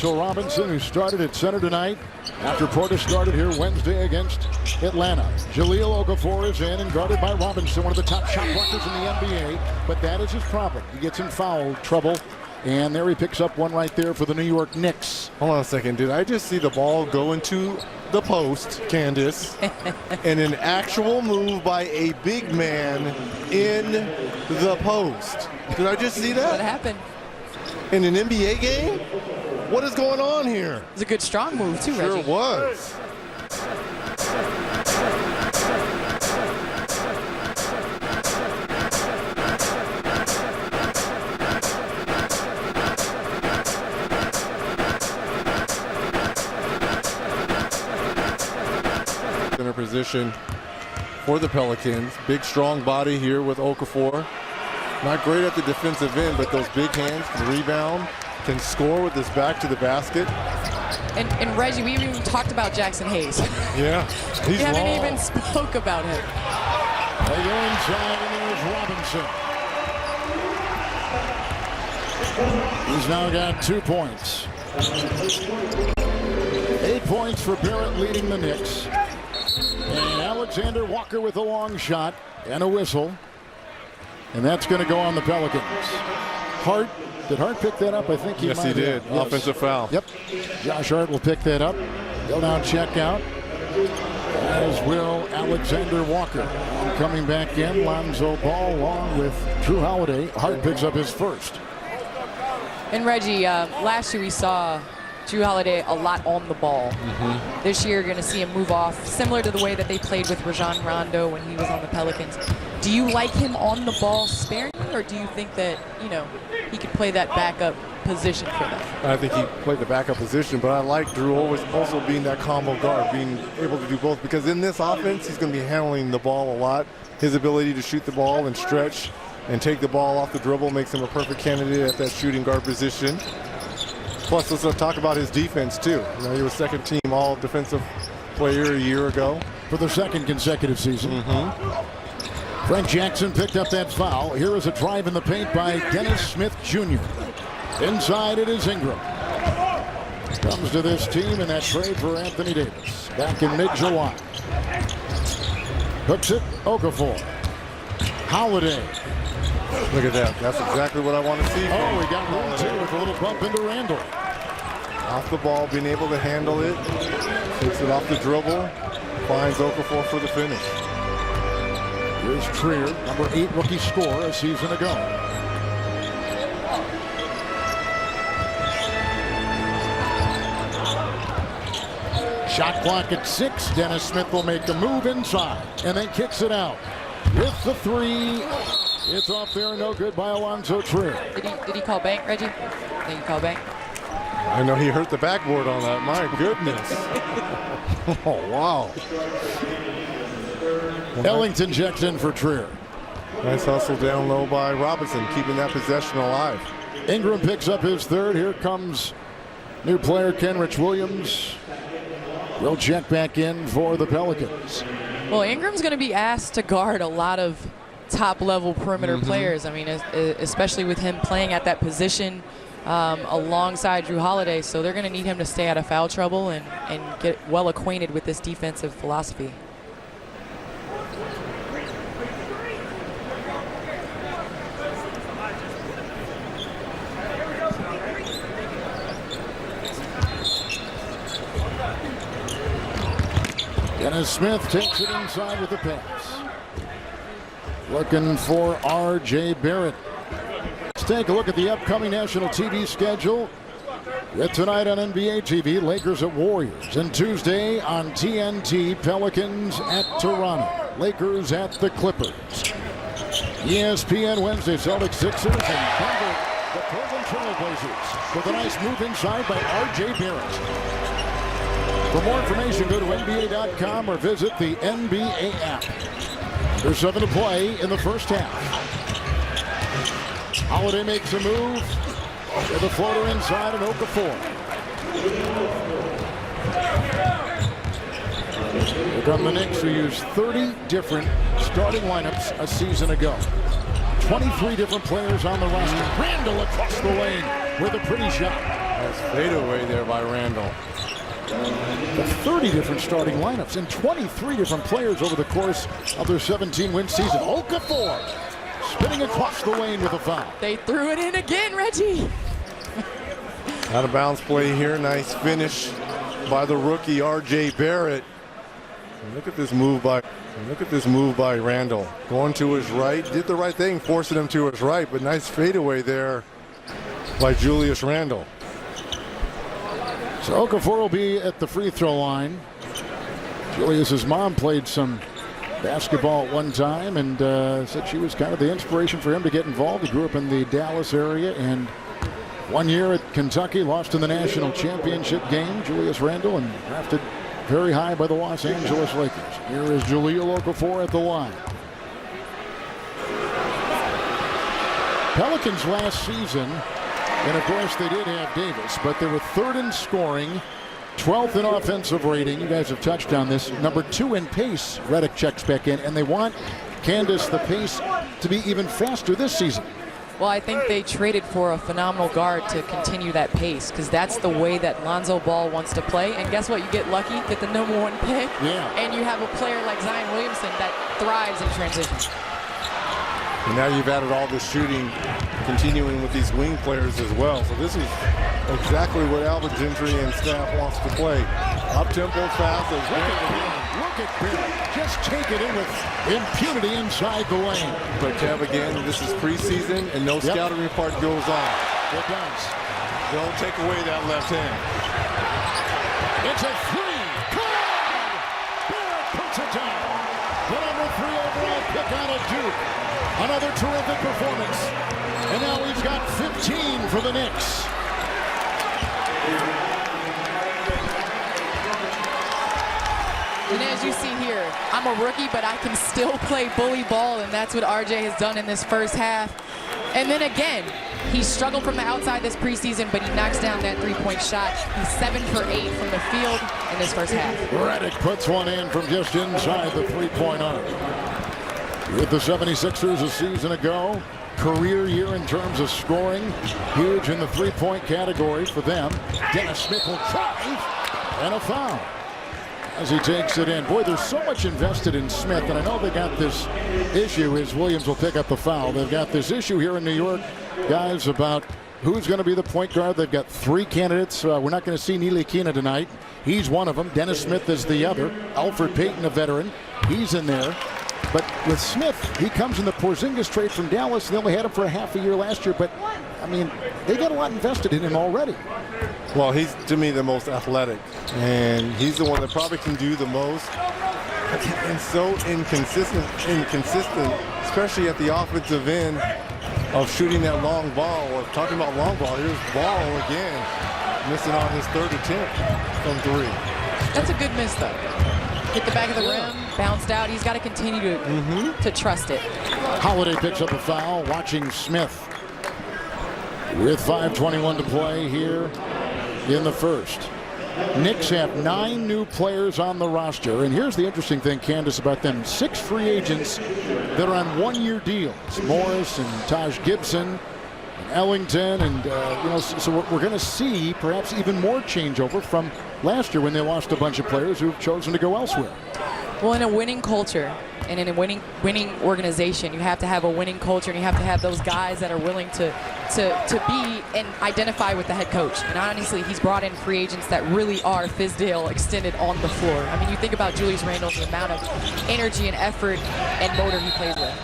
Mitchell Robinson, who started at center tonight after Portis started here Wednesday against Atlanta. Jahlil Okafor is in and guarded by Robinson, one of the top shot blockers in the NBA. But that is his problem. He gets in foul trouble. And there he picks up one right there for the New York Knicks. Hold on a second. Did I just see the ball go into the post, Candace, and an actual move by a big man in the post? Did I just see that? What happened? In an NBA game? What is going on here? It was a good strong move too, Sure Reggie. was. Center position for the Pelicans. Big strong body here with Okafor. Not great at the defensive end, but those big hands can rebound, can score with his back to the basket. And Reggie, we even talked about Jackson Hayes. Yeah, We he's haven't long. even spoke about him. They go inside, and there's Robinson. He's now got 2 points. 8 points for Barrett leading the Knicks. And Alexander Walker with a long shot and a whistle. And that's going to go on the Pelicans. Hart, did Hart pick that up? I think he Yes, might he did. have. Yes. Offensive foul. Yep. Josh Hart will pick that up. He'll now check out, as will Alexander Walker. And coming back in, Lonzo Ball along with Drew Holiday. Hart picks up his first. And Reggie, last year we saw Drew Holiday a lot on the ball. This year you're going to see him move off, similar to the way that they played with Rajon Rondo when he was on the Pelicans. Do you like him on the ball sparingly, or do you think that, you know, he could play that backup position for them? I think he played the backup position, but I like Drew always also being that combo guard, being able to do both, because in this offense, he's going to be handling the ball a lot. His ability to shoot the ball and stretch and take the ball off the dribble makes him a perfect candidate at that shooting guard position. Plus, let's talk about his defense, too. You know, he was second team all defensive player a year ago. For the second consecutive season. Frank Jackson picked up that foul. Here is a drive in the paint by Dennis Smith Jr. Inside it is Ingram. Comes to this team in that trade for Anthony Davis back in mid-July. Hooks it, Okafor. Holiday. Look at that. That's exactly what I want to see. Oh, we got room too with a little bump into Randall. Off the ball, being able to handle it. Takes it off the dribble. Finds Okafor for the finish. Here's Trier, number 8 rookie scorer a season ago. Shot clock at 6. Dennis Smith will make the move inside and then kicks it out. With the 3, it's off there, no good by Alonzo Trier. Did he call bank, Reggie? Did he call bank? I know he hurt the backboard on that. My goodness. Oh, wow. Ellington checks in for Trier. Nice hustle down low by Robinson, keeping that possession alive. Ingram picks up his third. Here comes new player Kenrich Williams. Will check back in for the Pelicans. Well, Ingram's going to be asked to guard a lot of top-level perimeter players. I mean, especially with him playing at that position alongside Drew Holiday. So they're going to need him to stay out of foul trouble and get well acquainted with this defensive philosophy. Dennis Smith takes it inside with the pass. Looking for R.J. Barrett. Let's take a look at the upcoming national TV schedule. With tonight on NBA TV, Lakers at Warriors. And Tuesday on TNT, Pelicans at Toronto. Lakers at the Clippers. ESPN Wednesday, Celtics Sixers and Denver, the Portland Trailblazers. With a nice move inside by R.J. Barrett. For more information, go to NBA.com or visit the NBA app. There's 7 to play in the first half. Holiday makes a move with a floater inside and Okafor. Here come the Knicks, who used 30 different starting lineups a season ago. 23 different players on the roster. Randall across the lane with a pretty shot. Nice fadeaway there by Randall. 30 different starting lineups and 23 different players over the course of their 17-win season. Okafor spinning across the lane with a foul. They threw it in again, Reggie. Out of bounds play here. Nice finish by the rookie R.J. Barrett. And look at this move by Randall. Going to his right, did the right thing, forcing him to his right, but nice fadeaway there by Julius Randle. So Okafor will be at the free throw line. Julius's mom played some basketball at one time and said she was kind of the inspiration for him to get involved. He grew up in the Dallas area and 1 year at Kentucky, lost in the national championship game, Julius Randle, and drafted very high by the Los Angeles Lakers. Here is Jahlil Okafor at the line. Pelicans last season, and of course they did have Davis, but they were 3rd in scoring, 12th in offensive rating. You guys have touched on this. Number 2 in pace. Redick checks back in, and they want Candace the pace to be even faster this season. Well, I think they traded for a phenomenal guard to continue that pace, because that's the way that Lonzo Ball wants to play. And guess what? You get lucky, get the number 1 pick, and you have a player like Zion Williamson that thrives in transition. And now you've added all the shooting, continuing with these wing players as well. So this is exactly what Albert Gentry and staff wants to play. Up-tempo fast. Look at Barrett. Just take it in with impunity inside the lane. But Kev, again, this is preseason and no scouting report goes on. It does. Don't take away that left hand. It's a three. Good! Barrett puts it down. The number 3 overall pick out of Duke. Another terrific performance. And now he's got 15 for the Knicks. And as you see here, I'm a rookie, but I can still play bully ball, and that's what RJ has done in this first half. And then again, he struggled from the outside this preseason, but he knocks down that 3-point shot. He's 7 for 8 from the field in this first half. Redick puts one in from just inside the 3-point arc. With the 76ers a season ago, career year in terms of scoring, huge in the 3-point category for them. Dennis Smith will drive, and a foul as he takes it in. Boy, there's so much invested in Smith, and I know they got this issue as Williams will pick up the foul. They've got this issue here in New York, guys, about who's going to be the point guard. They've got 3 candidates. We're not going to see Neely Kina tonight. He's one of them. Dennis Smith is the other. Alfred Payton, a veteran. He's in there. But with Smith, he comes in the Porzingis trade from Dallas. They only had him for a half a year last year. But, I mean, they got a lot invested in him already. Well, he's, to me, the most athletic. And he's the one that probably can do the most. And so inconsistent, especially at the offensive end of shooting that long ball. Or talking about long ball, here's Ball again, missing on his 3rd attempt from 3. That's a good miss, though. Hit the back of the rim, bounced out. He's got to continue to trust it. Holiday picks up a foul, watching Smith. With 5:21 to play here in the first. Knicks have 9 new players on the roster. And here's the interesting thing, Candace, about them. 6 free agents that are on 1-year deals. Morris and Taj Gibson and Ellington. And, so we're going to see perhaps even more changeover from last year when they lost a bunch of players who've chosen to go elsewhere. Well, in a winning culture and in a winning organization, you have to have a winning culture, and you have to have those guys that are willing to be and identify with the head coach. And honestly, he's brought in free agents that really are Fizdale extended on the floor. I mean, you think about Julius Randle, the amount of energy and effort and motor he plays with.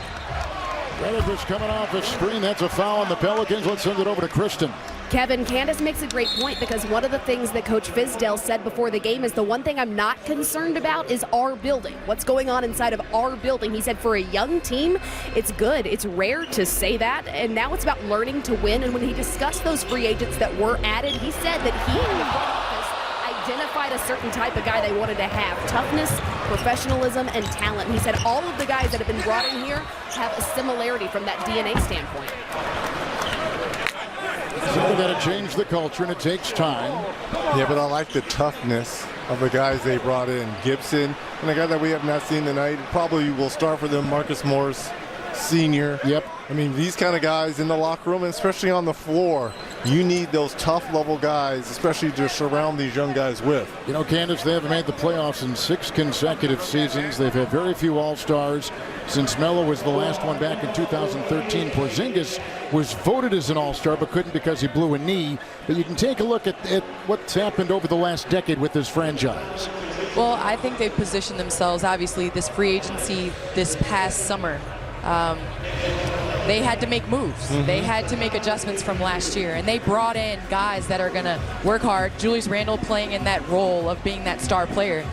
Redick is coming off the screen. That's a foul on the Pelicans. Let's send it over to Kristen. Kevin, Candace makes a great point, because one of the things that Coach Fizdale said before the game is the one thing I'm not concerned about is our building. What's going on inside of our building? He said for a young team, it's good. It's rare to say that, and now it's about learning to win. And when he discussed those free agents that were added, he said that he and the front office identified a certain type of guy they wanted to have: toughness, professionalism, and talent. He said all of the guys that have been brought in here have a similarity from that DNA standpoint. So they've got to change the culture, and it takes time. Yeah, but I like the toughness of the guys they brought in. Gibson, and a guy that we have not seen tonight, probably will start for them, Marcus Morris, senior. Yep. I mean, these kind of guys in the locker room, and especially on the floor, you need those tough level guys, especially to surround these young guys with. You know, Candace, they haven't made the playoffs in 6 consecutive seasons. They've had very few All-Stars. Since Melo was the last one back in 2013, Porzingis was voted as an All-Star but couldn't because he blew a knee. But you can take a look at what's happened over the last decade with this franchise. Well, I think they've positioned themselves, obviously, this free agency this past summer. They had to make moves. They had to make adjustments from last year, and they brought in guys that are going to work hard. Julius Randle playing in that role of being that star player.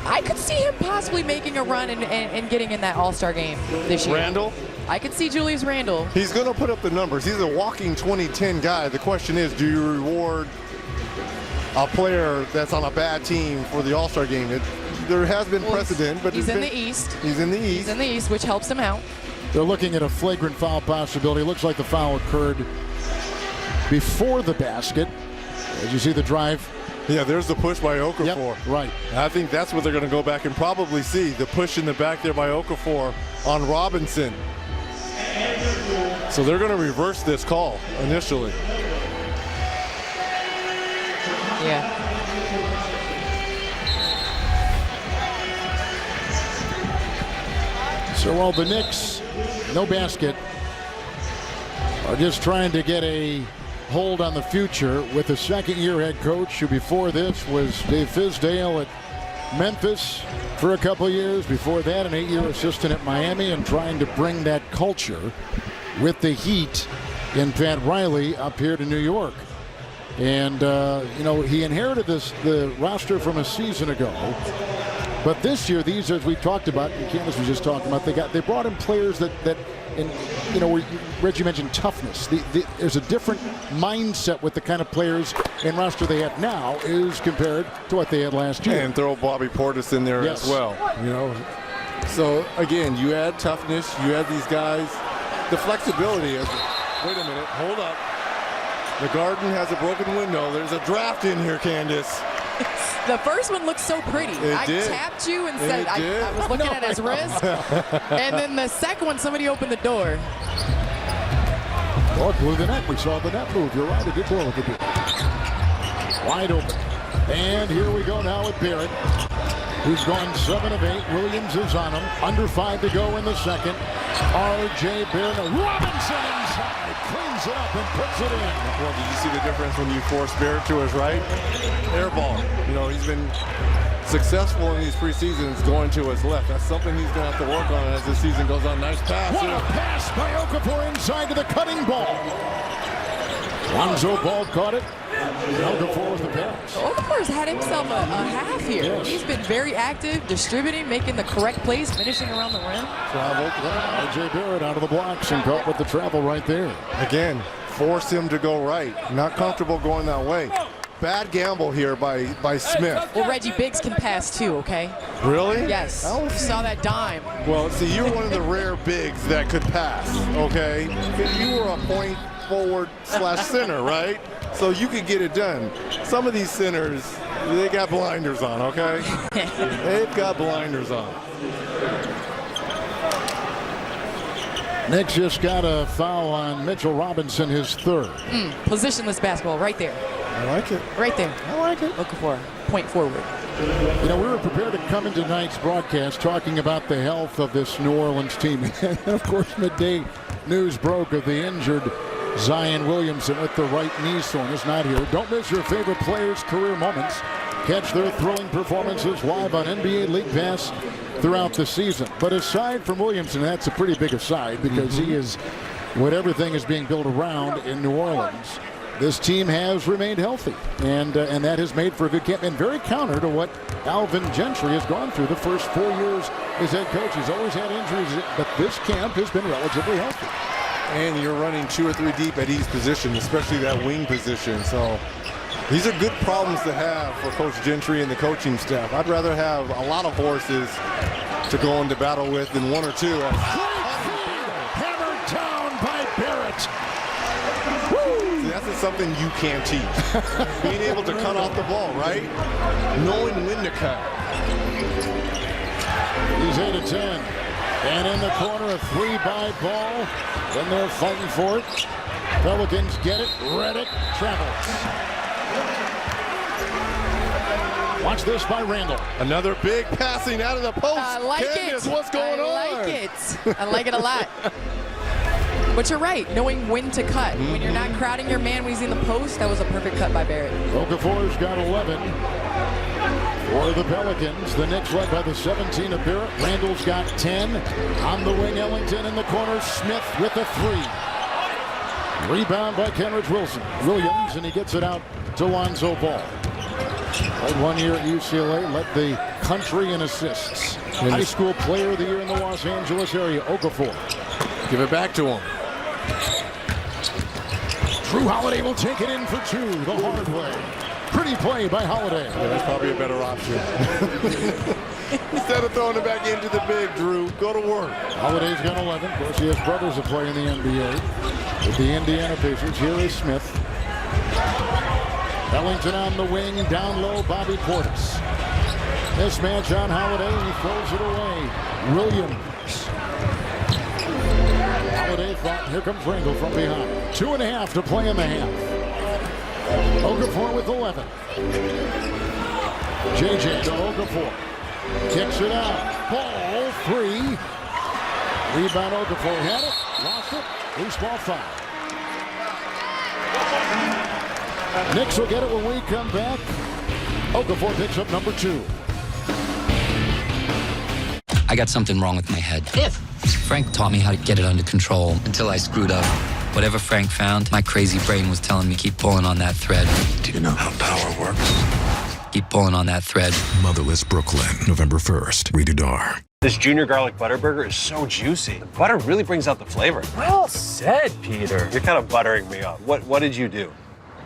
I could see him possibly making a run and getting in that All-Star game this year. Randle? I could see Julius Randle. He's going to put up the numbers. He's a walking 2010 guy. The question is, do you reward a player that's on a bad team for the All-Star game? There has been precedent, but he's in the East. He's in the East. He's in the East, which helps him out. They're looking at a flagrant foul possibility. It looks like the foul occurred before the basket. As you see the drive. Yeah, there's the push by Okafor. Yep, right. I think that's what they're going to go back and probably see, the push in the back there by Okafor on Robinson. So they're going to reverse this call initially. Yeah. So while the Knicks, no basket, are just trying to get a hold on the future with a second-year head coach who before this was Dave Fizdale at Memphis for a couple of years. Before that, an 8-year assistant at Miami, and trying to bring that culture with the Heat in Pat Riley up here to New York. And, you know, he inherited the roster from a season ago. But this year, these, as we talked about, and Candace was just talking about, they brought in players that and you know, Reggie mentioned toughness. There's a different mindset with the kind of players and roster they have now is compared to what they had last year. And throw Bobby Portis in there as well. You know, so again, you add toughness, you add these guys, the flexibility. Wait a minute, hold up. The Garden has a broken window. There's a draft in here, Candace. The first one looked so pretty. I tapped you and said I was looking at his wrist. And then the second one, somebody opened the door. Oh, it blew the net. We saw the net move. You're right. It did blow. Wide open. And here we go now with Barrett, who's gone 7 of 8. Williams is on him. Under 5 to go in the second. R.J. Barrett. Robinson inside. Cleans it up and puts it in. Well, did you see the difference when you force Barrett to his right? Air ball. You know, he's been successful in these preseasons going to his left. That's something he's going to have to work on as the season goes on. Nice pass. What a pass by Okafor inside to the cutting ball. Lonzo Ball caught it. Okafor with the pass. Okafor's had himself a half here. Yes. He's been very active, distributing, making the correct plays, finishing around the rim. Travel. R.J. Barrett out of the blocks and caught with the travel right there. Again, force him to go right. Not comfortable going that way. Bad gamble here by Smith. Well, Reggie Biggs can pass too, okay? Really? Yes. You saw that dime. Well, see, you're one of the rare bigs that could pass, okay? You were a point forward / center, right? So you could get it done. Some of these centers, they got blinders on, okay? They've got blinders on. Knicks just got a foul on Mitchell Robinson, his third. Positionless basketball right there. I like it. Right there. I like it. Looking for point forward. You know, we were prepared to come into tonight's broadcast talking about the health of this New Orleans team. And, of course, midday news broke of the injured Zion Williamson with the right knee soreness. Not here. Don't miss your favorite players' career moments. Catch their thrilling performances live on NBA League Pass throughout the season. But aside from Williamson, that's a pretty big aside because he is what everything is being built around in New Orleans. This team has remained healthy, and that has made for a good camp, and very counter to what Alvin Gentry has gone through the first 4 years as head coach. He's always had injuries, but this camp has been relatively healthy. And you're running 2 or 3 deep at each position, especially that wing position. So these are good problems to have for Coach Gentry and the coaching staff. I'd rather have a lot of horses to go into battle with than 1 or 2. Hammered down by Barrett. See, that's something you can't teach. Being able to cut off the ball, right? Knowing when to cut. He's 8 of 10. And in the corner, a 3-by ball. Then they're fighting for it. Pelicans get it. Reddick travels. Watch this by Randall. Another big passing out of the post. I like Candace, it. what's going on? I like it. I like it a lot. But you're right, knowing when to cut. When you're not crowding your man when he's in the post, that was a perfect cut by Barrett. Okafor's got 11 for the Pelicans. The Knicks led by the 17 of Barrett. Randall's got 10. On the wing, Ellington in the corner. Smith with a 3. Rebound by Kenrich Williams, and he gets it out to Lonzo Ball. Played 1 year at UCLA, led the country in assists. High school player of the year in the Los Angeles area, Okafor. Give it back to him. Drew Holiday will take it in for 2 the hard way. Pretty play by Holiday. Yeah, that's probably a better option. Instead of throwing it back into the big, Drew, go to work. Holiday's got 11. Of course, he has brothers that play in the NBA. With the Indiana Pacers, here is Smith. Ellington on the wing, down low, Bobby Portis. Mismatch on Holiday, he throws it away. Williams. Holiday thought, here comes Randall from behind. 2.5 to play in the half. Okafor with 11. JJ to Okafor. Kicks it out. Ball 3. Rebound Okafor had it. Lost it. Loose ball foul. Knicks will get it when we come back. Okafor picks up number 2. I got something wrong with my head. Frank taught me how to get it under control until I screwed up. Whatever Frank found, my crazy brain was telling me keep pulling on that thread. Do you know how power works? Keep pulling on that thread. Motherless Brooklyn, November 1st. Rated R. This Junior Garlic Butter Burger is so juicy. The butter really brings out the flavor. Well said, Peter. You're kind of buttering me up. What did you do?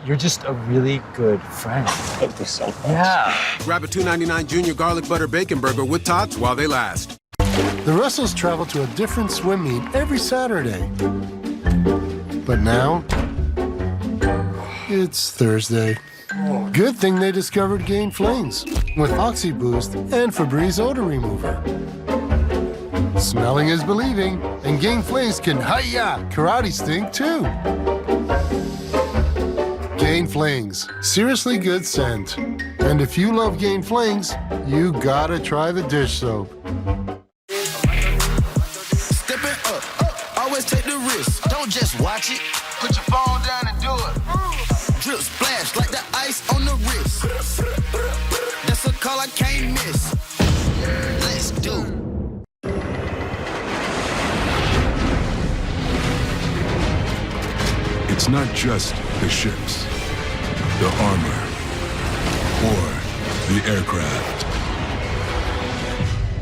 You're just a really good friend. Thank you so much. Yeah. Grab a $2.99 Junior Garlic Butter Bacon Burger with tots while they last. The Russells travel to a different swim meet every Saturday. But now, it's Thursday. Good thing they discovered Gain Flings with Oxy Boost and Febreze Odor Remover. Smelling is believing, and Gain Flings can hi-ya karate stink too. Gain Flings, seriously good scent. And if you love Gain Flings, you gotta try the dish soap. Step it up, always take the risk. Don't just watch it. Put your phone down and do it. Drip splash like the ice on the wrist. That's a call I can't miss. Let's do. It's not just the ships, the armor, or the aircraft.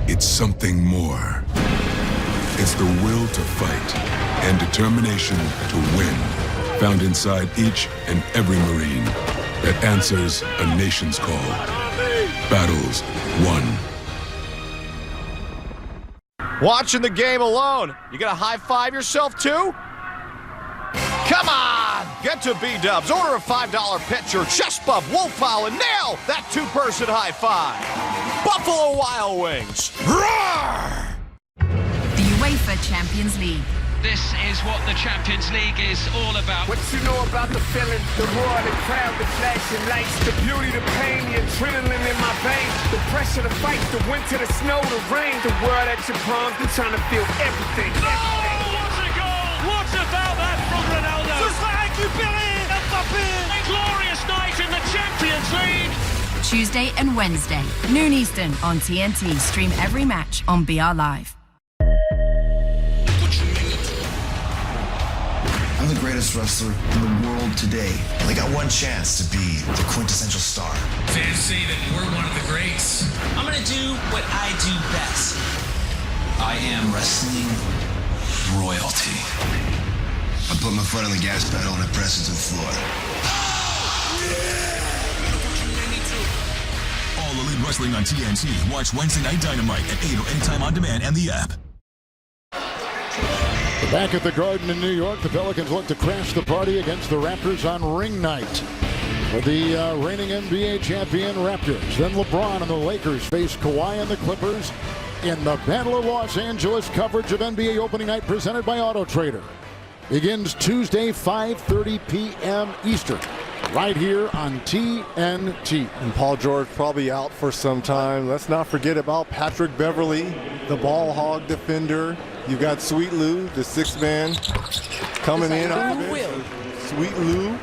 It's something more. It's the will to fight and determination to win, found inside each and every Marine that answers a nation's call. Battles won. Watching the game alone, you gonna high-five yourself too? Come on! Get to B-Dubs, order a $5 pitcher, chest bump, wolf fowl, and nail that two-person high-five. Buffalo Wild Wings. Roar! The UEFA Champions League. This is what the Champions League is all about. What you know about the feeling, the roar, the crowd, the flashing lights, the beauty, the pain, the adrenaline in my veins, the pressure, the fight, the winter, the snow, the rain, the world at your palms, I'm trying to feel everything. Oh, what a goal! What about that from Ronaldo? A glorious night in the Champions League. Tuesday and Wednesday, noon Eastern on TNT. Stream every match on BR Live. I'm the greatest wrestler in the world today. I only got one chance to be the quintessential star. Fans say that we're one of the greats. I'm gonna do what I do best. I am wrestling royalty. I put my foot on the gas pedal and I press it to the floor. All Elite Wrestling on TNT. Watch Wednesday Night Dynamite at 8 or anytime on demand and the app. Back at the Garden in New York, the Pelicans look to crash the party against the Raptors on ring night. For the reigning NBA champion Raptors. Then LeBron and the Lakers face Kawhi and the Clippers in the Battle of Los Angeles. Coverage of NBA opening night presented by Auto Trader. Begins Tuesday, 5:30 p.m. Eastern, right here on TNT. And Paul George probably out for some time. Let's not forget about Patrick Beverly, the ball hog defender. You got Sweet Lou, the sixth man, coming in on the bench. Sweet Lou.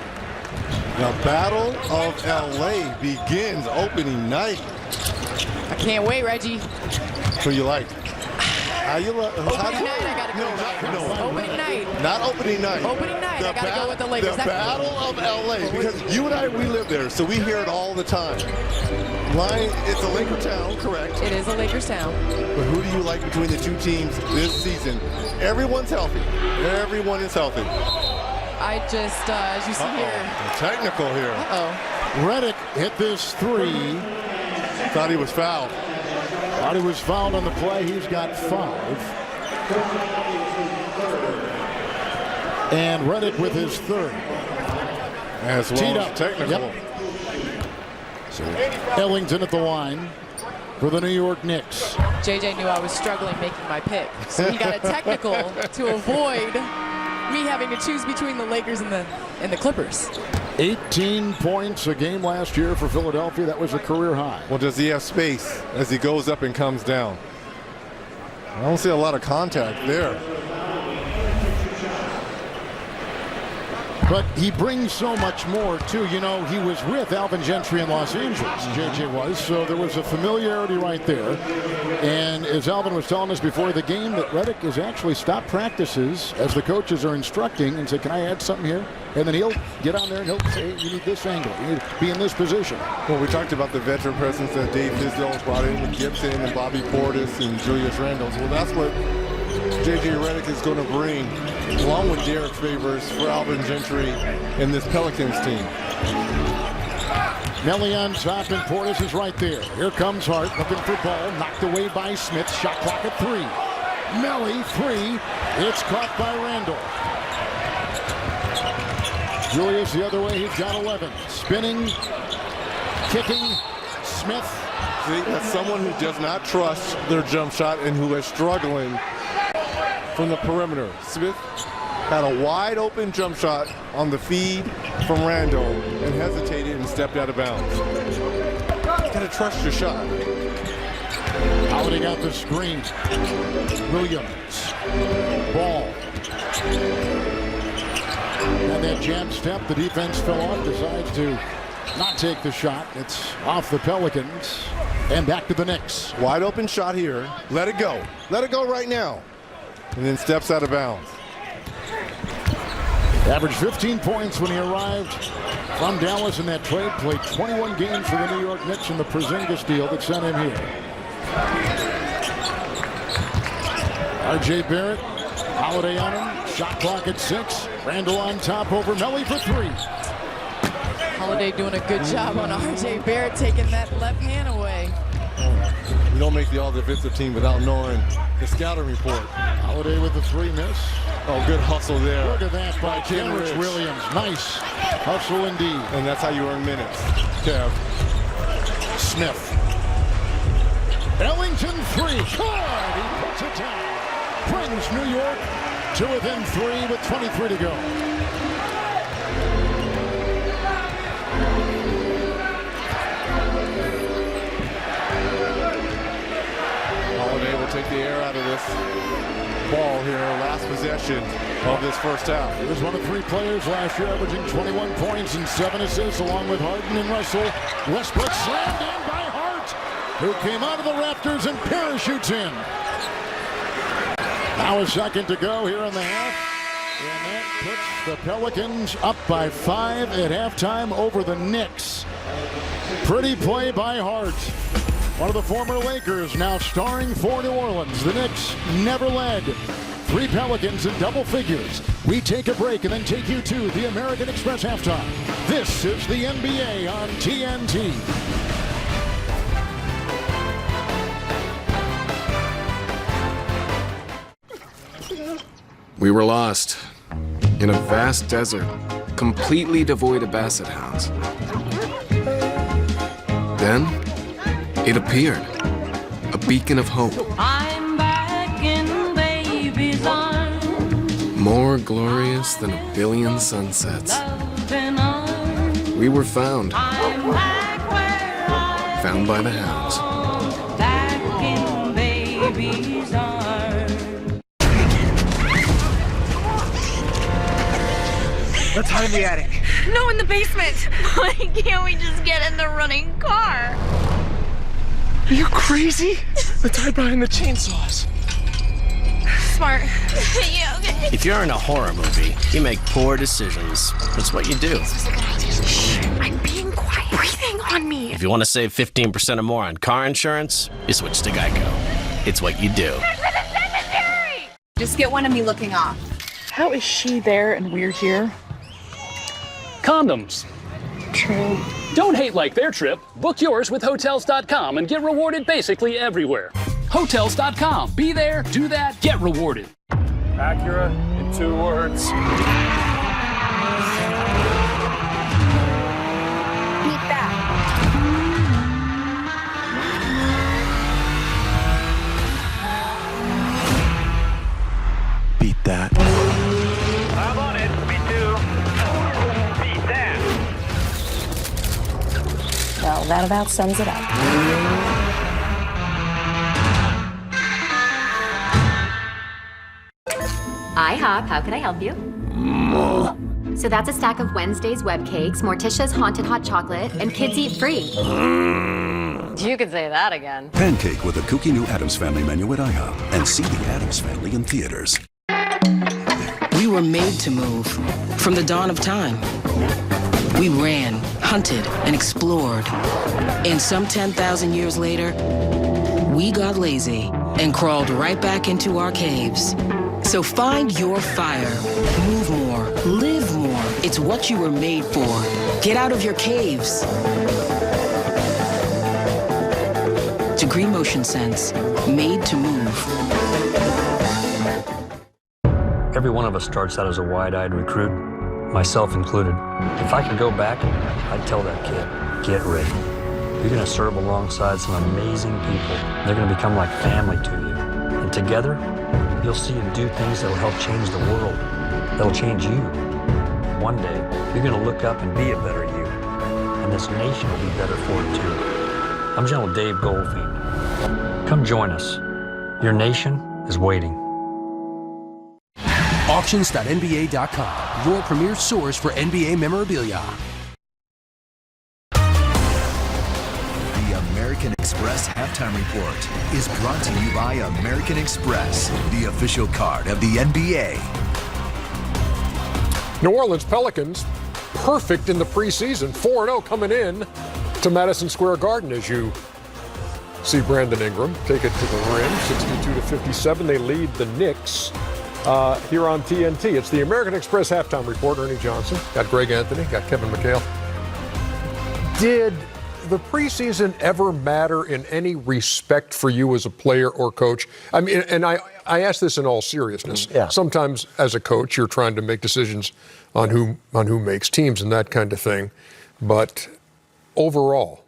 The Battle of LA begins opening night. I can't wait, Reggie. Who you like? How you like? Opening night, I gotta go. No. Opening night. Not opening night. Opening night, I gotta go with the Lakers. The Battle of LA, because you and I, we live there, so we hear it all the time. It's a Laker town, correct? It is a Lakers town. But who do you like between the two teams this season? Everyone's healthy. Everyone is healthy. I just, as you see here. Technical here. Redick hit this three. Thought he was fouled. Thought he was fouled on the play. He's got 5. And Redick with his 3rd. As well Teed as up. technical. Yep. So Ellington at the line for the New York Knicks. JJ knew I was struggling making my pick, so he got a technical to avoid me having to choose between the Lakers and the Clippers. 18 points a game last year for Philadelphia. That was a career high. Well, does he have space as he goes up and comes down? I don't see a lot of contact there. But he brings so much more, too. You know, he was with Alvin Gentry in Los Angeles, JJ was, so there was a familiarity right there. And as Alvin was telling us before the game, that Redick has actually stopped practices as the coaches are instructing and say, can I add something here? And then he'll get on there and he'll say, you need this angle, you need to be in this position. Well, we talked about the veteran presence that Dave Fizdale brought in with Gibson and Bobby Portis and Julius Randle. Well, that's what J.J. Redick is going to bring, along with Derek Favors, for Alvin Gentry and this Pelicans team. Melly on top, and Portis is right there. Here comes Hart, looking for ball, knocked away by Smith. Shot clock at 3. Melly, 3. It's caught by Randall. Julius the other way, he's got 11. Spinning, kicking, Smith. See, that's someone who does not trust their jump shot and who is struggling from the perimeter. Smith had a wide open jump shot on the feed from Randall and hesitated and stepped out of bounds. Gotta trust your shot. Holiday got the screen. Williams. Ball. And that jab step, the defense fell off, decides to not take the shot. It's off the Pelicans. And back to the Knicks. Wide open shot here. Let it go. Let it go right now. And then steps out of bounds. Averaged 15 points when he arrived from Dallas in that trade. Played 21 games for the New York Knicks in the Porzingis deal that sent him here. R.J. Barrett, Holiday on him. Shot clock at 6. Randall on top over Melly for 3. Holiday doing a good job on R.J. Barrett, taking that left hand away. You don't make the all-defensive team without knowing the scouting report. Holiday with the 3 miss. Oh, good hustle there. Look at that by Kenrich Williams. Nice hustle indeed. And that's how you earn minutes. Kev. Smith. Ellington 3. Good. He puts it down. Brings New York to within 3 with 23 to go. Holiday will take the air out of this ball here, last possession of this first half. He was one of 3 players last year, averaging 21 points and 7 assists, along with Harden and Russell. Westbrook slammed in by Hart, who came out of the rafters and parachutes in. Now a second to go here in the half. And that puts the Pelicans up by 5 at halftime over the Knicks. Pretty play by Hart. One of the former Lakers now starring for New Orleans. The Knicks never led. 3 Pelicans in double figures. We take a break and then take you to the American Express halftime. This is the NBA on TNT. We were lost in a vast desert, completely devoid of basset hounds. Then it appeared, a beacon of hope. More glorious than a billion sunsets. We were found. Found by the hounds. Let's hide in the attic. No, in the basement. Why can't we just get in the running car? Are you crazy? Let's hide behind the chainsaws. Smart. Yeah, okay. If you're in a horror movie, you make poor decisions. That's what you do. This was a good idea. Shh, I'm being quiet. Breathing on me. If you want to save 15% or more on car insurance, you switch to Geico. It's what you do. Just get one of me looking off. How is she there and we're here? Condoms. True. Don't hate like their trip. Book yours with Hotels.com and get rewarded basically everywhere. Hotels.com. Be there, do that, get rewarded. Acura in 2 words. Beat that. Beat that. I'm on it. Me too. Beat that. Well, that about sums it up. IHOP, how can I help you? So that's a stack of Wednesday's web cakes, Morticia's Haunted Hot Chocolate, and Kids Eat Free. You could say that again. Pancake with a kooky new Addams Family menu at IHOP. And see the Addams Family in theaters. We were made to move from the dawn of time. We ran, hunted, and explored. And some 10,000 years later, we got lazy and crawled right back into our caves. So find your fire. Move more. Live more. It's what you were made for. Get out of your caves. Degree Motion Sense. Made to move. Every one of us starts out as a wide-eyed recruit, myself included. If I could go back, I'd tell that kid, get ready. You're going to serve alongside some amazing people. They're going to become like family to you. And together, you'll see and do things that'll help change the world, that'll change you. One day, you're going to look up and be a better you. And this nation will be better for it too. I'm General Dave Goldfein. Come join us. Your nation is waiting. Auctions.nba.com, your premier source for NBA memorabilia. The American Express Halftime Report is brought to you by American Express, the official card of the NBA. New Orleans Pelicans, perfect in the preseason, 4-0 coming in to Madison Square Garden as you see Brandon Ingram take it to the rim, 62-57. They lead the Knicks here on TNT. It's the American Express Halftime Report. Ernie Johnson, got Greg Anthony, got Kevin McHale. Did the preseason ever matter in any respect for you as a player or coach? I mean, and I ask this in all seriousness. Yeah. Sometimes as a coach, you're trying to make decisions on who makes teams and that kind of thing. But overall,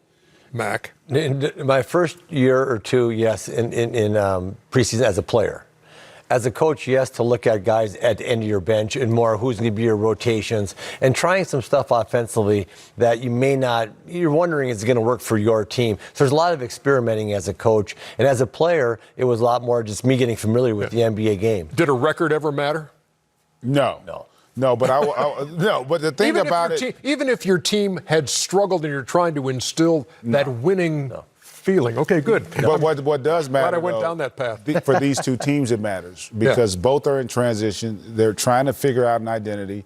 Mac. In my first year or two, yes, in preseason as a player. As a coach, yes, to look at guys at the end of your bench and more who's going to be your rotations and trying some stuff offensively that you may not, you're wondering is going to work for your team. So there's a lot of experimenting as a coach. And as a player, it was a lot more just me getting familiar with the NBA game. Did a record ever matter? No. No, but but the thing about it, even if your team had struggled and you're trying to instill that winning feeling. Okay, good. But what does matter? Glad I went down that path. For these two teams, it matters because both are in transition. They're trying to figure out an identity,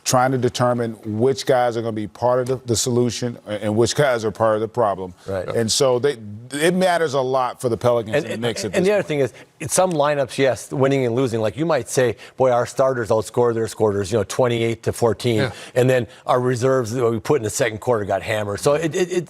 trying to determine which guys are going to be part of the solution and which guys are part of the problem. Right. And so it matters a lot for the Pelicans and the Knicks. And the other thing is, in some lineups, yes, winning and losing. Like you might say, boy, our starters outscored their scorers, 28-14, and then our reserves that we put in the second quarter got hammered. So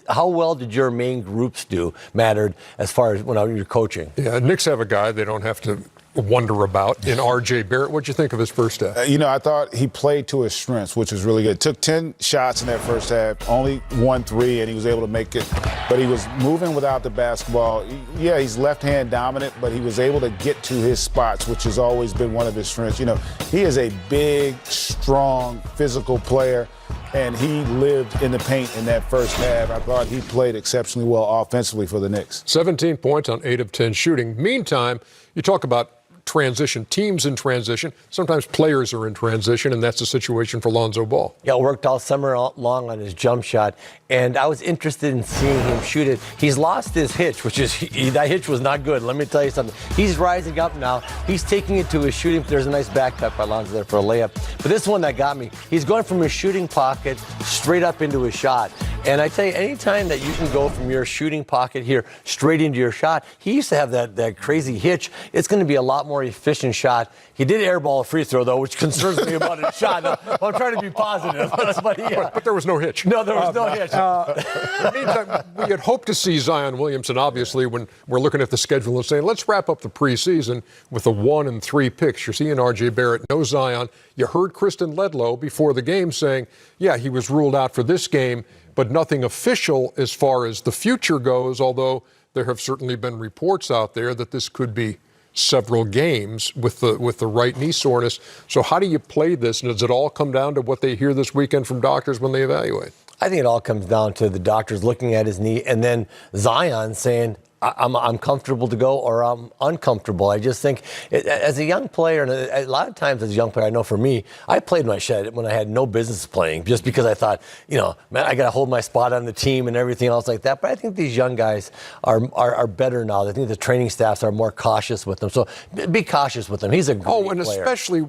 how well did your main groups do mattered as far as when you're coaching. Yeah, Knicks have a guy they don't have to wonder about in R.J. Barrett. What'd you think of his first half? I thought he played to his strengths, which was really good. Took 10 shots in that first half, only 1 3, and he was able to make it but he was moving without the basketball. Yeah, he's left-hand dominant, but he was able to get to his spots, which has always been one of his strengths. You know, he is a big, strong, physical player, and he lived in the paint in that first half. I thought he played exceptionally well offensively for the Knicks. 17 points on 8 of 10 shooting. Meantime, you talk about transition, teams in transition. Sometimes players are in transition, and that's the situation for Lonzo Ball. Yeah, worked all summer long on his jump shot, and I was interested in seeing him shoot it. He's lost his hitch, that hitch was not good. Let me tell you something. He's rising up now. He's taking it to his shooting. There's a nice back cut by Lonzo there for a layup. But this one that got me, he's going from his shooting pocket straight up into his shot. And I tell you, anytime that you can go from your shooting pocket here straight into your shot, he used to have that crazy hitch. It's going to be a lot more efficient shot. He did airball a free throw, though, which concerns me about his shot. Now, I'm trying to be positive. But there was no hitch. No, there was no hitch. In the meantime, we had hoped to see Zion Williamson, obviously, when we're looking at the schedule and saying, let's wrap up the preseason with the 1 and 3 picks. You're seeing R.J. Barrett, no Zion. You heard Kristen Ledlow before the game saying, yeah, he was ruled out for this game, but nothing official as far as the future goes, although there have certainly been reports out there that this could be several games with the right knee soreness. So how do you play this? And does it all come down to what they hear this weekend from doctors when they evaluate? I think it all comes down to the doctors looking at his knee and then Zion saying, I'm comfortable to go or I'm uncomfortable. I just think as a young player, and a lot of times as a young player, I know for me, I played my shit when I had no business playing just because I thought, man, I got to hold my spot on the team and everything else like that. But I think these young guys are better now. I think the training staffs are more cautious with them. So be cautious with him. He's a great player. Especially,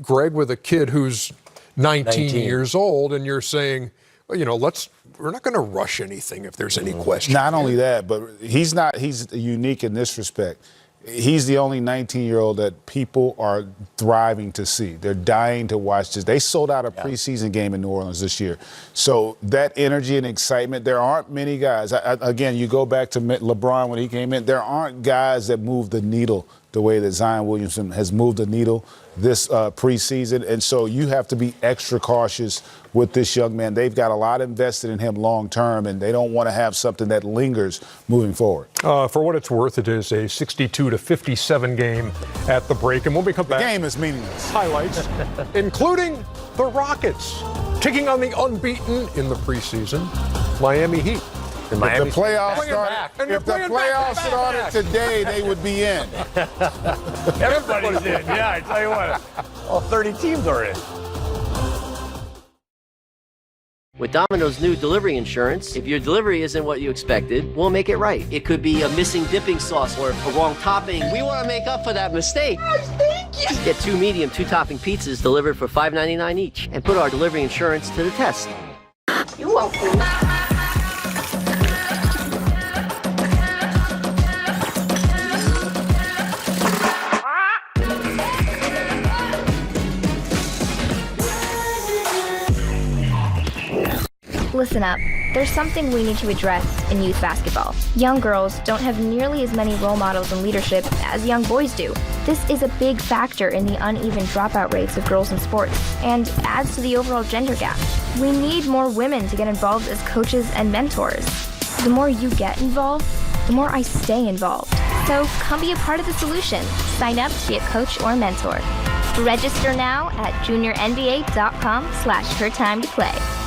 Greg, with a kid who's 19 years old and you're saying, we're not going to rush anything if there's any question. Not only that, but he's unique in this respect. He's the only 19-year-old that people are thriving to see. They're dying to watch this. They sold out a preseason game in New Orleans this year. So that energy and excitement, there aren't many guys. Again, you go back to LeBron when he came in, there aren't guys that move the needle the way that Zion Williamson has moved the needle this preseason. And so you have to be extra cautious with this young man. They've got a lot invested in him long term, and they don't want to have something that lingers moving forward. For what it's worth, it is a 62-57 game at the break. And when we come back, the game is meaningless. Highlights, including the Rockets taking on the unbeaten in the preseason Miami Heat. If the playoffs started today, they would be in. Everybody's in. Yeah, I tell you what. All 30 teams are in. With Domino's new delivery insurance, if your delivery isn't what you expected, we'll make it right. It could be a missing dipping sauce or a wrong topping. We want to make up for that mistake. Thank you. Get 2 medium, 2-topping pizzas delivered for $5.99 each and put our delivery insurance to the test. You're welcome. Listen up. There's something we need to address in youth basketball. Young girls don't have nearly as many role models in leadership as young boys do. This is a big factor in the uneven dropout rates of girls in sports and adds to the overall gender gap. We need more women to get involved as coaches and mentors. The more you get involved, the more I stay involved. So come be a part of the solution. Sign up to be a coach or mentor. Register now at juniornba.com/hertimeToplay.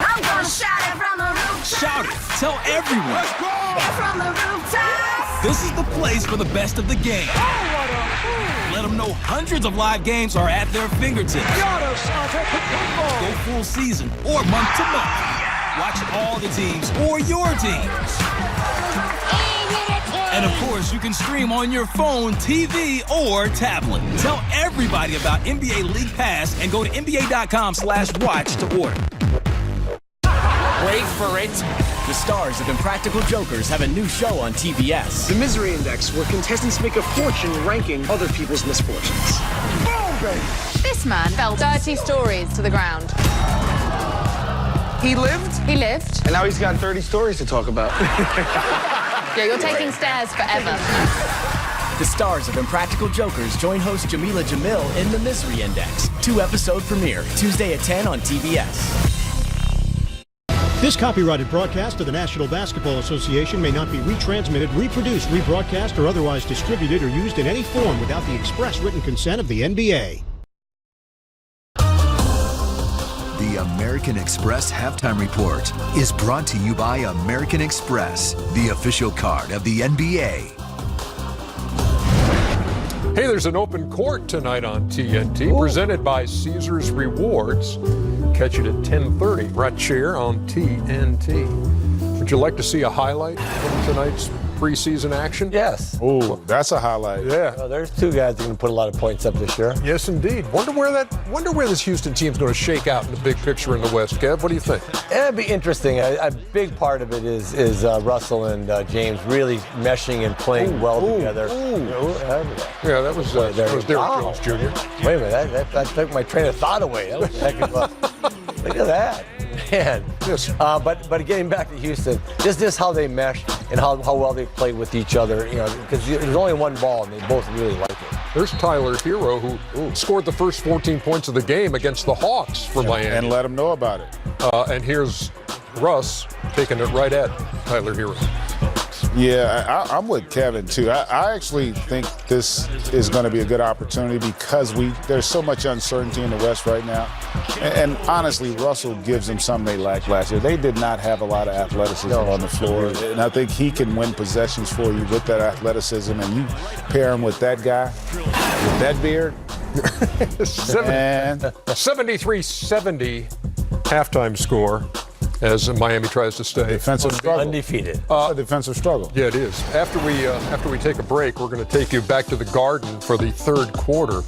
I'm gonna shout it from the rooftop. Shout it. Tell everyone. Let's go. From the rooftop. This is the place for the best of the game. Oh, what a fool. Let them know hundreds of live games are at their fingertips. Go full season or month to month. Watch all the teams or your teams. And of course, you can stream on your phone, TV, or tablet. Tell everybody about NBA League Pass and go to NBA.com/watch to order. Wait for it. The stars of Impractical Jokers have a new show on TBS. The Misery Index, where contestants make a fortune ranking other people's misfortunes. Boom, baby. This man fell dirty stories to the ground. He lived? He lived. And now he's got 30 stories to talk about. Yeah, you're taking stairs forever. The stars of Impractical Jokers join host Jamila Jamil in The Misery Index. 2-episode premiere, Tuesday at 10 on TBS. This copyrighted broadcast of the National Basketball Association may not be retransmitted, reproduced, rebroadcast, or otherwise distributed or used in any form without the express written consent of the NBA. The American Express Halftime Report is brought to you by American Express, the official card of the NBA. Hey, there's an open court tonight on TNT, presented by Caesars Rewards. Catch it at 10:30, right here on TNT. Would you like to see a highlight from tonight's preseason action? Yes. Oh, that's a highlight. Yeah. Well, there's two guys that are going to put a lot of points up this year. Yes, indeed. Wonder where this Houston team's going to shake out in the big picture in the West. Kev, what do you think? It'd be interesting. A big part of it is Russell and James really meshing and playing well together. Yeah, that was Derrick Jones Jr. Wait a minute, that took my train of thought away. That was a heck of a look at that. Man. Yes. But getting back to Houston, just how they mesh and how well they played with each other, because there's only one ball and they both really like it. There's Tyler Hero, who scored the first 14 points of the game against the Hawks for Miami. And let them know about it. And here's Russ taking it right at Tyler Hero. Yeah, I'm with Kevin, too. I actually think this is going to be a good opportunity because there's so much uncertainty in the West right now. And honestly, Russell gives them something they lacked last year. They did not have a lot of athleticism on the floor. And I think he can win possessions for you with that athleticism. And you pair him with that guy, with that beard. 73-70 halftime score. As Miami tries to stay defensive struggle. Undefeated. It's a defensive struggle. Yeah, it is. After we take a break, we're going to take you back to the Garden for the third quarter.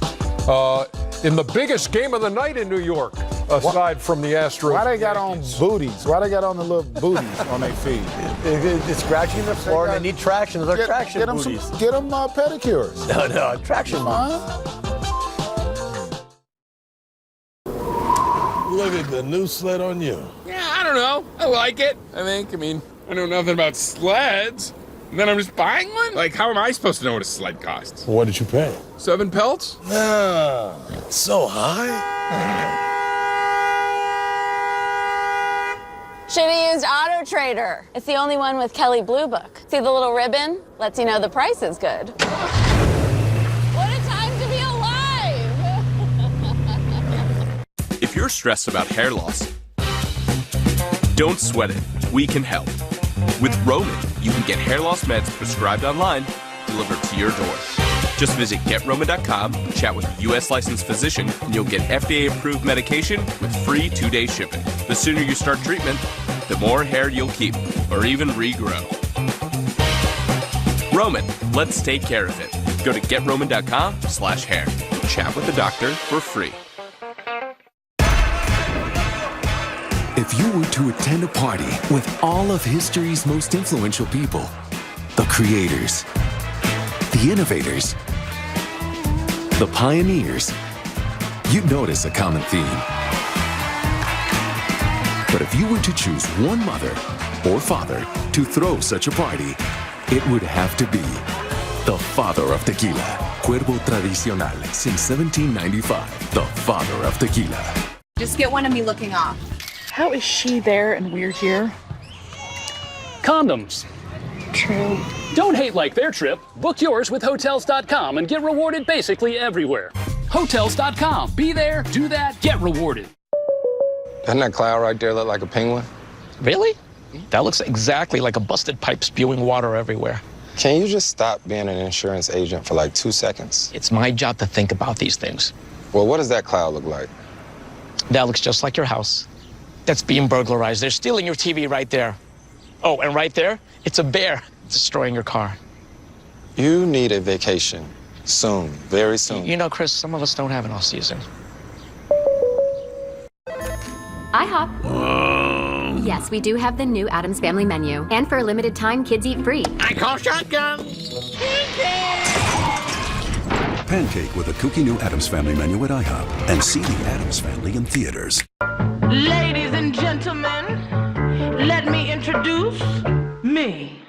In the biggest game of the night in New York, aside from the Astros. Why they got on booties? Why they got on the little booties on their feet? It's scratching the floor and they need traction. They're traction booties. Get them pedicures. No, traction booties. Look at the new sled on you. Yeah, I don't know. I like it, I think. I mean, I know nothing about sleds. And then I'm just buying one? Like, how am I supposed to know what a sled costs? What did you pay? 7 pelts? Nah, so high. Should've used Auto Trader. It's the only one with Kelley Blue Book. See the little ribbon? Lets you know the price is good. What a time to be alive! If you're stressed about hair loss, don't sweat it. We can help. With Roman, you can get hair loss meds prescribed online, delivered to your door. Just visit GetRoman.com, chat with a U.S. licensed physician, and you'll get FDA-approved medication with free 2-day shipping. The sooner you start treatment, the more hair you'll keep, or even regrow. Roman, let's take care of it. Go to GetRoman.com/hair. Chat with the doctor for free. If you were to attend a party with all of history's most influential people, the creators, the innovators, the pioneers, you'd notice a common theme. But if you were to choose one mother or father to throw such a party, it would have to be the father of tequila. Cuervo Tradicional since 1795. The father of tequila. Just get one of me looking off. How is she there and we're here? Condoms. True. Don't hate like their trip. Book yours with Hotels.com and get rewarded basically everywhere. Hotels.com. Be there, do that, get rewarded. Doesn't that cloud right there look like a penguin? Really? That looks exactly like a busted pipe spewing water everywhere. Can you just stop being an insurance agent for like 2 seconds? It's my job to think about these things. Well, what does that cloud look like? That looks just like your house. That's being burglarized. They're stealing your TV right there. Oh, and right there, it's a bear destroying your car. You need a vacation. Soon, very soon. You know, Chris, some of us don't have an off season. IHOP. Yes, we do have the new Addams Family menu. And for a limited time, kids eat free. I call shotgun. Pancake with a kooky new Addams Family menu at IHOP. And see the Addams Family in theaters. Ladies and gentlemen, let me introduce me.